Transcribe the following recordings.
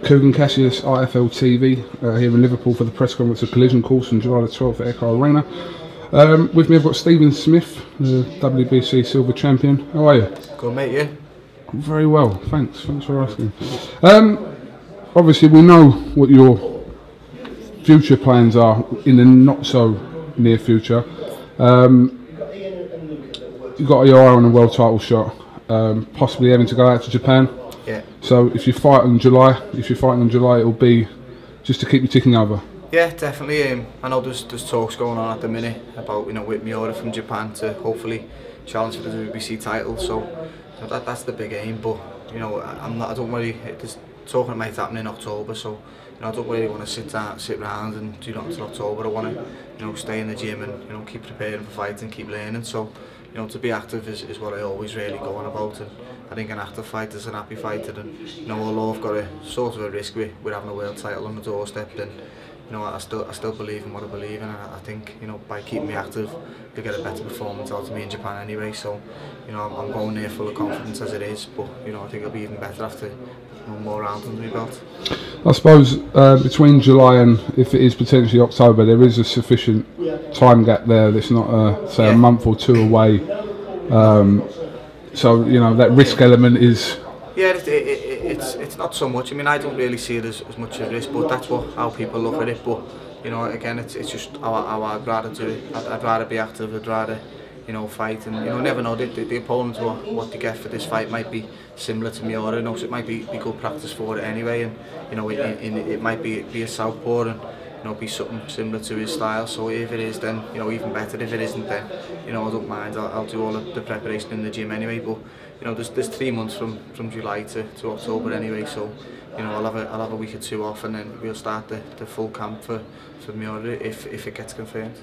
Kugan Cassius, IFL TV, here in Liverpool for the press conference of Collision Course on July the 12th at Echo Arena. With me I've got Stephen Smith, the WBC Silver Champion. How are you? Good, mate, you? Very well, thanks for asking. Obviously we know what your future plans are in the not so near future. You've got your eye on a world title shot, possibly having to go out to Japan. Yeah. So if you fight in July, it'll be just to keep you ticking over. Yeah, definitely. I know there's talks going on at the minute about with Miura from Japan to hopefully challenge for the WBC title. So that's the big aim. But I don't really. There's talking might happen in October. So I don't really want to sit around and do nothing until October. I want to stay in the gym and keep preparing for fights and keep learning. So to be active is what I always really go on about. And I think an active fighter is an happy fighter. And although I've got a sort of a risk with having a world title on the doorstep, then I still believe in what I believe in, and I think by keeping me active, you'll get a better performance out of me in Japan anyway. So I'm going there full of confidence as it is, but I think it'll be even better after more rounds under my belt. I suppose between July and if it is potentially October, there is a sufficient time gap there. That's not say a month or two away. So that risk element is. Yeah, it's not so much. I mean, I don't really see it as much a risk, but that's how people look at it. But again, it's just how I'd rather do it. I'd rather be active. I'd rather fight, and never know the opponent or what they get for this fight might be similar to Miura. So it might be good practice for it anyway, and it might be a southpaw and be something similar to his style. So if it is, then even better. If it isn't, then I don't mind. I'll do all the preparation in the gym anyway. But there's 3 months from July to October anyway. So I'll have a week or two off, and then we'll start the full camp for Miura if it gets confirmed.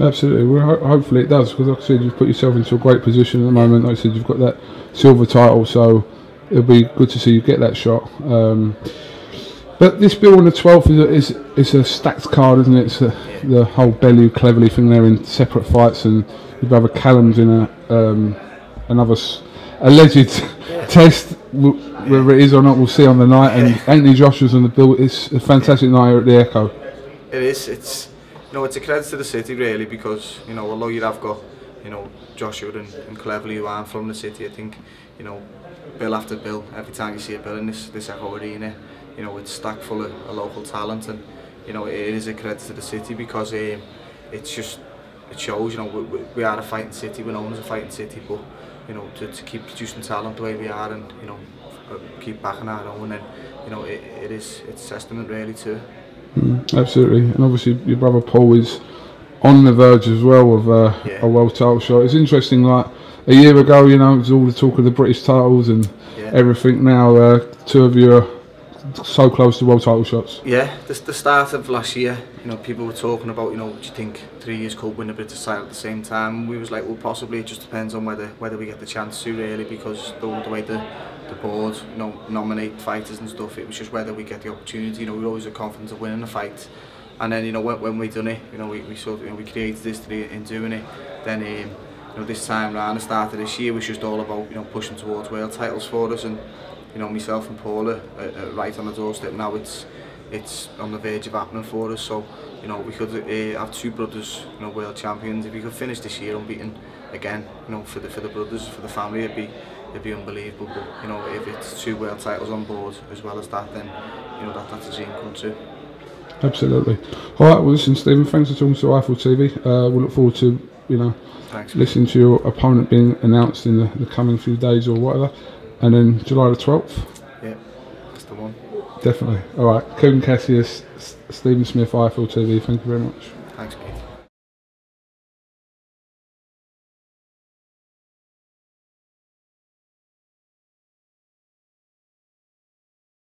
Absolutely. Well, hopefully it does, because like I said, you've put yourself into a great position at the moment. Like I said, you've got that silver title, so it'll be good to see you get that shot. But this bill on the 12th is a stacked card, isn't it? It's the whole Bellew Cleverly thing there in separate fights, and your brother Callum's in another alleged test. Whether it is or not, we'll see on the night. And Anthony Joshua's on the bill. It's a fantastic night here at the Echo. It is. It's a credit to the city really, because although you have got Joshua and Cleverly who aren't from the city, I think bill after bill, every time you see a bill in this Echo Arena, it's stacked full of local talent, and it is a credit to the city, because it shows we are a fighting city, we're known as a fighting city, but to keep producing talent the way we are, and keep backing our own, and it's a testament really to it. Absolutely, and obviously your brother Paul is on the verge as well of a world title shot. It's interesting, like a year ago, it was all the talk of the British titles and everything. Now two of you are so close to world title shots. Yeah, the start of last year, people were talking about, do you think 3 years could win a British title at the same time? We was like, well, possibly. It just depends on whether we get the chance to really, because the way the board nominate fighters and stuff, it was just whether we get the opportunity. We always had confidence of winning a fight, and then when we done it, we created history in doing it. Then this time round, the start of this year was just all about pushing towards world titles for us, and myself and Paula are right on the doorstep now. It's on the verge of happening for us. So we could have two brothers world champions. If we could finish this year unbeaten again, for the brothers, for the family, it'd be unbelievable. But if it's 2 world titles on board as well as that, then that's a dream come true. Absolutely. All right. Well, listen, Stephen. Thanks for talking to IFL TV. We'll look forward to listening to your opponent being announced in the coming few days or whatever, and then July the 12th. Yeah, that's the one. Definitely. All right. Kugan Cassius, Stephen Smith, IFL TV. Thank you very much. Thanks, Pete.